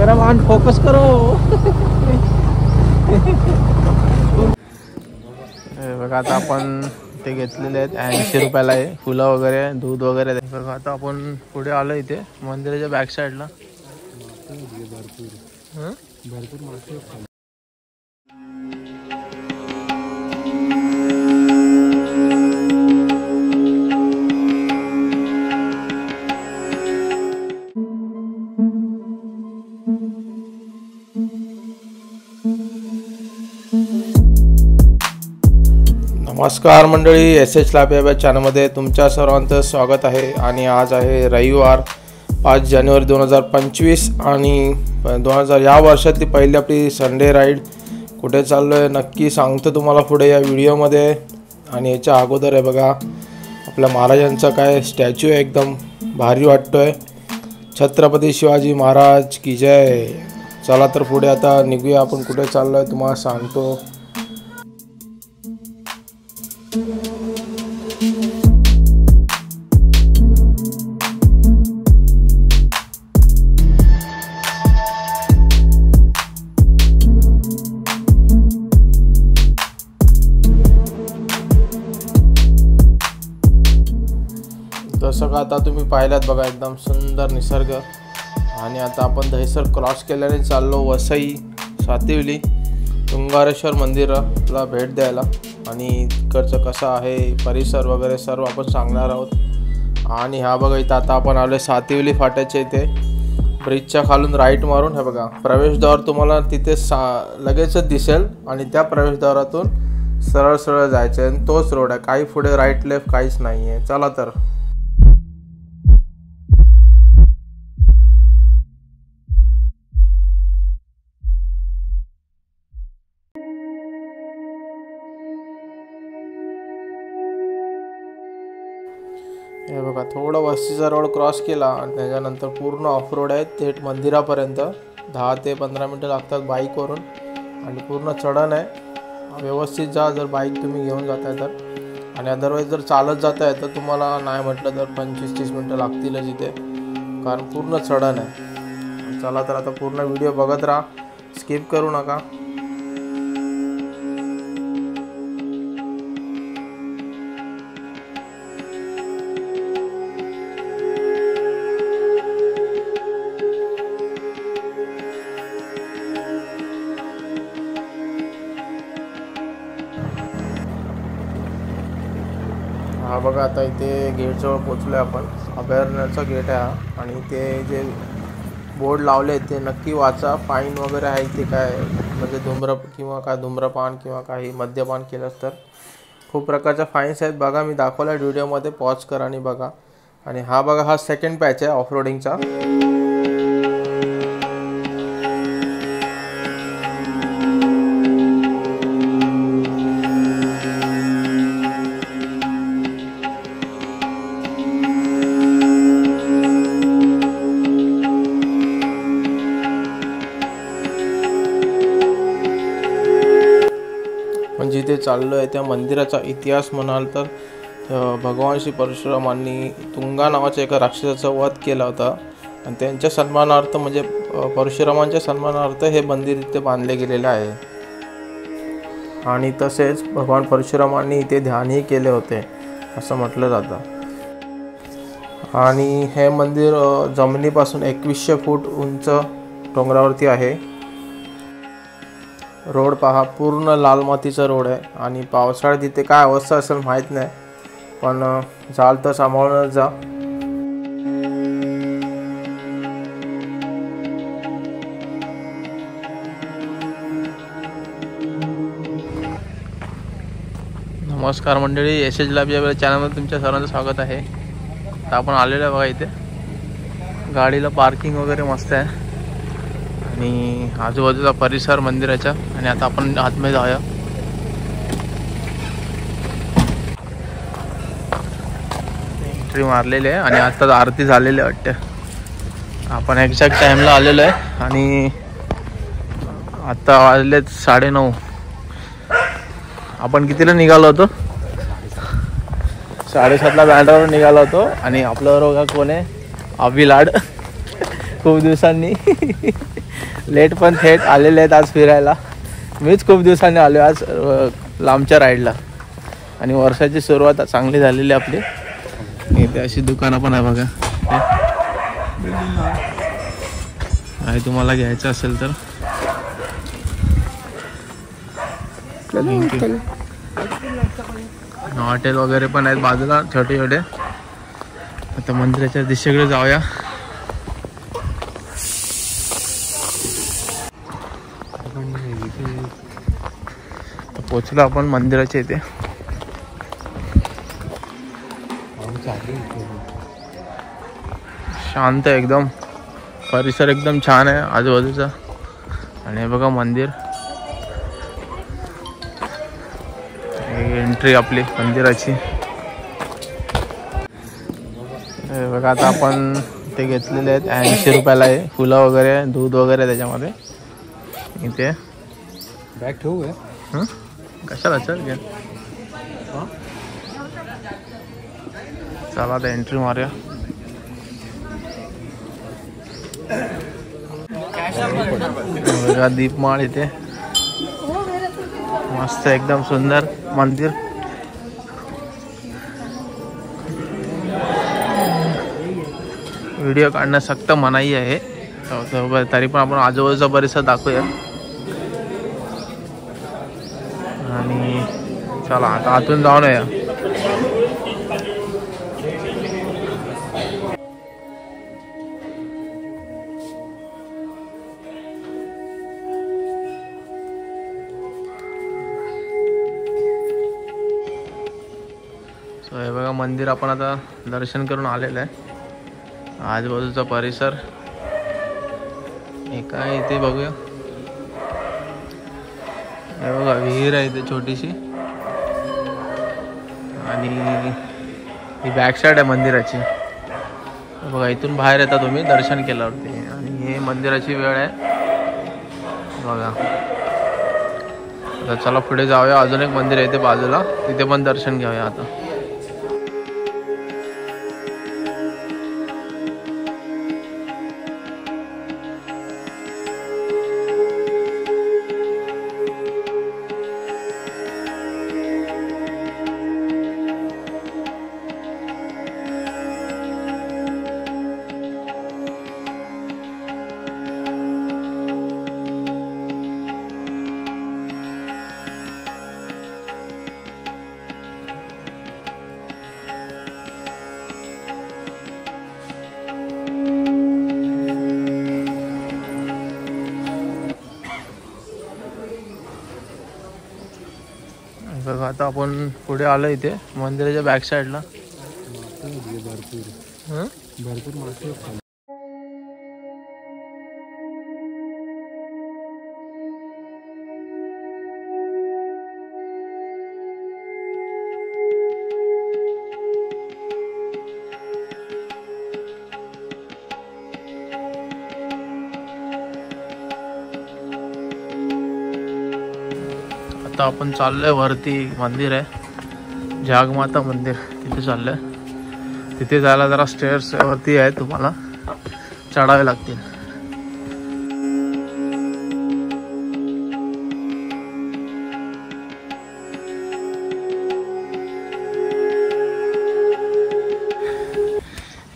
Cameraman focus करो. बघा आता आपण ते घेतलेले आहेत 80 रुपयाला आहे. फुलं वगैरे दूध वगैरे. बघा आता आपण पुढे आलो इथे मंदिराच्या बॅक साईडला. भरपूर मासे. नमस्कार मंडळी, SH लाभ या चॅनलमध्ये तुमच्या सर्वांचं स्वागत आहे. आणि आज आहे रविवार 5 जानेवारी 2025 आणि 2000 या वर्षातली पहिली आपली संडे राईड. कुठे चाललो आहे नक्की सांगतो तुम्हाला पुढे या व्हिडिओमध्ये. आणि याच्या अगोदर आहे बघा आपल्या महाराजांचा काय स्टॅच्यू आहे, एकदम भारी वाटतोय. छत्रपती शिवाजी महाराज की जय. चला तर पुढे आता निघूया आपण. कुठे चाललो आहे तुम्हाला सांगतो. जसं का आता तुम्ही पाहिलात बघा एकदम सुंदर निसर्ग. आणि आता आपण दहिसर क्रॉस केल्याने चाललो वसई सातिवली तुंगारेश्वर मंदिराला भेट द्यायला. आणि इकडचं कसं आहे परिसर वगैरे सर्व आपण सांगणार आहोत. आणि हा बघा इथं आता आपण आलो सातिवली फाट्याच्या इथे. ब्रिजच्या खालून राईट मारून हे बघा प्रवेशद्वार तुम्हाला तिथे लगेचच दिसेल. आणि त्या प्रवेशद्वारातून सरळ सरळ जायचं आहे. तोच रोड आहे, काही पुढे राईट लेफ्ट काहीच नाही आहे. चला तर. हे बघा थोडं वस्तीचा रोड क्रॉस केला आणि त्याच्यानंतर पूर्ण ऑफ रोड आहे थेट मंदिरापर्यंत. 10 ते 15 मिनटं लागतात बाईकवरून. आणि पूर्ण चढण आहे. व्यवस्थित जा जर बाईक तुम्ही घेऊन जाताय तर. आणि अदरवाईज जर चालत जाताय तर तुम्हाला नाही म्हटलं तर 25-30 मिनटं लागतीलच इथे, कारण पूर्ण चढण आहे. चला तर आता पूर्ण व्हिडिओ बघत राहा, स्किप करू नका. हा बघा आता इथे गेटजवळ पोचलो आहे आपण. अभयारण्याचा गेट आहे हा. आणि ते जे बोर्ड लावले ते नक्की वाचा. फाईन वगैरे आहे ते काय, म्हणजे धूम्रपान किंवा काही मद्यपान केलंस तर खूप प्रकारच्या फाईन्स आहेत. बघा मी दाखवल्या व्हिडिओमध्ये, पॉज करा आणि बघा. आणि हा बघा हा सेकंड पॅच आहे ऑफरोडिंगचा. पण जिथे चाललो आहे त्या मंदिराचा इतिहास म्हणाल तर भगवान श्री परशुरामांनी तुंगा नावाच्या एका राक्षसाचा वध केला होता. आणि त्यांच्या सन्मानार्थ म्हणजे परशुरामांच्या सन्मानार्थ हे मंदिर इथे बांधले गेलेले आहे. आणि तसेच भगवान परशुरामांनी इथे ध्यानही केले होते असं म्हटलं जातं. आणि हे मंदिर जमिनीपासून 2100 फूट उंच डोंगरावरती आहे. रोड पहा पूर्ण लाल मातीचा रोड आहे. आणि पावसाळ्यात इथे काय अवस्था असेल माहीत नाही, पण जाल तर सांभाळूनच जा. नमस्कार मंडळी, SH लाभ या चॅनलमध्ये तुमच्या सर्वांचं स्वागत आहे. तर आपण आलेलो आहे बघा इथे. गाडीला पार्किंग वगैरे मस्त आहे. आणि आजूबाजूचा परिसर मंदिराचा. आणि आता आपण आतमध्ये जाऊया. एंट्री मारलेली आहे आणि आता आरती झालेली आहे वाटतं. आपण एक्झॅक्ट टाईमला आलेलो आहे. आणि आता वाजलेत 9:30. आपण कितीला निघालो होतो? 7:30ला बँड्रावर निघालो होतो. आणि आपल्याबरोबर कोण आहे? अभिलाड. खूप दिवसांनी लेट पण थेट आलेले आहेत आज फिरायला. मीच खूप दिवसांनी आलो आज लांबच्या राईडला. आणि वर्षाची सुरुवात चांगली झालेली आपली. इथे अशी दुकानं पण आहे बघा. आणि तुम्हाला घ्यायचं असेल तर हॉटेल वगैरे पण आहेत बाजूला छोटे छोटे. आता मंदिराच्या दिशेकडे जाऊया. पोचलो आपण मंदिराच्या इथे. शांत एकदम, परिसर एकदम छान आहे आजूबाजूचा. आणि हे बघा मंदिर, एंट्री आपली मंदिराची. हे बघा आता आपण ते घेतलेले आहेत 80 रुपयाला आहे. फुलं वगैरे दूध वगैरे त्याच्यामध्ये. इथे बॅग ठेवू आहे कशाला चल घे. चला आता एंट्री मारूया. बघा दीपमाळ इथे मस्त एकदम सुंदर मंदिर. व्हिडिओ काढणं सक्त मनाई आहे, तरी पण आपण आजूबाजूचा परिसर दाखवूया. आणि चला आता आतून जाऊन या. सो हे बघा मंदिर आपण आता दर्शन करून आलेलं आहे. आजूबाजूचा परिसर हे काय इथे बघूया. हे बघा विहीर आहे इथे छोटीशी. आणि ही बॅक साईड आहे मंदिराची. बघा इथून बाहेर येता तुम्ही दर्शन केल्यावरती. आणि हे मंदिराची वेळ आहे बघा. आता चला पुढे जाऊया. अजून एक मंदिर आहे इथे बाजूला, तिथे पण दर्शन घेऊया आता. बघा आता आपण पुढे आलो इथे मंदिराच्या बॅक साईडला. भरपूर मासे. आता आपण चाललोय वरती. मंदिर आहे जागमाता मंदिर, तिथे चाललोय. तिथे जायला जरा स्टेअर्स वरती आहे, तुम्हाला चढावे लागतील.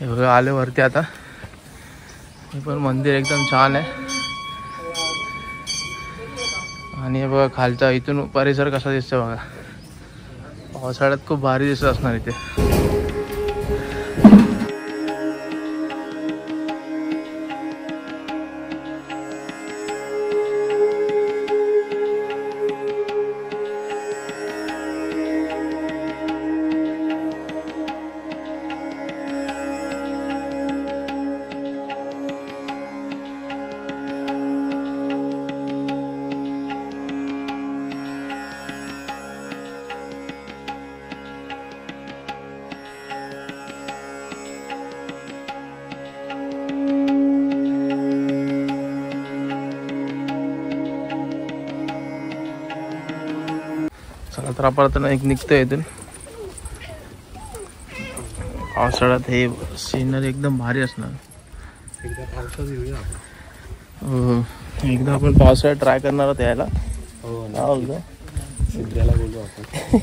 हे बघा आले वरती आता. हे पण मंदिर एकदम छान आहे. आणि हे बघा खालचा इथून परिसर कसा दिसतो बघा. पावसाळ्यात खूप भारी दिसत असणार इथे. चला तर आपण आता एक निघतोय इथून. पावसाळ्यात हे सीनरी एकदम भारी असणार. एकदा पावसात येऊया आपण. हो, एकदा आपण पावसाळ्यात ट्राय करणार आहोत यायला. हो काय बोलतो? सिद्ध्याला बोलू आपण.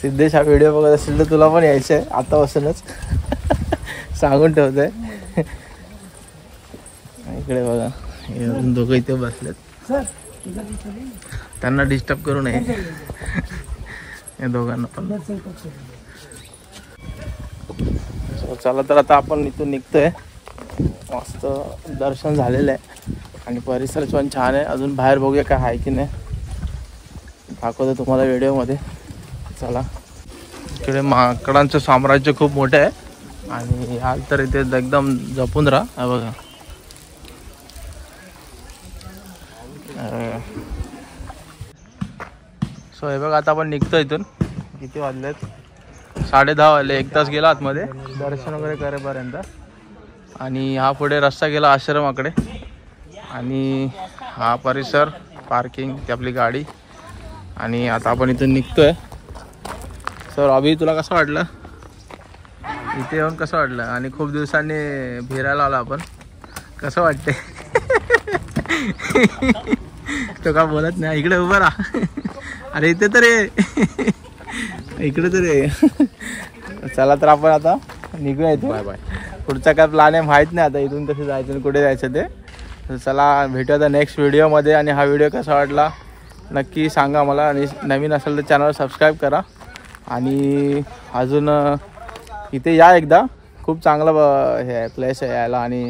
सिद्धेश हा व्हिडिओ बघत असेल तर तुला पण यायचं आहे आतापासूनच. सांगून ठेवतोय. इकडे बघा, हे अजून दोघं इथे बसलेत. त्यांना डिस्टर्ब करू नये या दोघांना पण. चला तर आता आपण इथून निघतोय. मस्त दर्शन झालेलं आहे आणि परिसर पण छान आहे. अजून बाहेर बघूया काय आहे की नाही, दाखवतो तुम्हाला व्हिडिओमध्ये. चला. इकडे माकडांचं साम्राज्य खूप मोठं आहे आणि याल तर इथे एकदम जपून राहा. हा बघा, सो हे बघा आता आपण निघतो इथून. किती वाजलेत? 10:30 वाजले. 1 तास गेला आतमध्ये दर्शन वगैरे करेपर्यंत. आणि हा पुढे रस्ता गेला आश्रमाकडे आणि हा परिसर, पार्किंग, ती आपली गाडी. आणि आता आपण इथून निघतोय. सर अभि, तुला कसं वाटलं इथे येऊन? कसं वाटलं? आणि खूप दिवसांनी फिरायला आलो आपण. कसं वाटते? तो का बोलत नाही? इकडे उभं राहा. अरे इथे तर ये, इकडे तर ये. चला तर आपण आता निघूया इथून. Bye bye. पुढचा काय प्लॅन आहे माहीत नाही आता, इथून कसं जायचं आणि कुठे जायचं ते. तर चला भेटूया आता नेक्स्ट व्हिडिओमध्ये. आणि हा व्हिडिओ कसा वाटला नक्की सांगा मला. आणि नवीन असेल तर चॅनल सबस्क्राईब करा. आणि अजून इथे या एकदा. खूप चांगलं हे आहे, प्लेस आहे यायला. आणि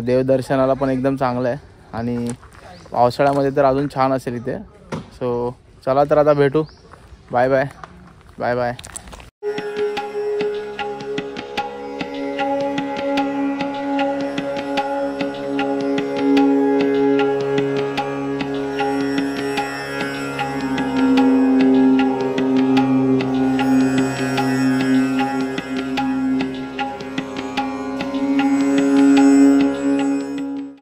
देवदर्शनाला पण एकदम चांगलं आहे. आणि पावसाळ्यामध्ये तर अजून छान असेल इथे. सो चला तर आता भेटू. Bye bye. Bye bye.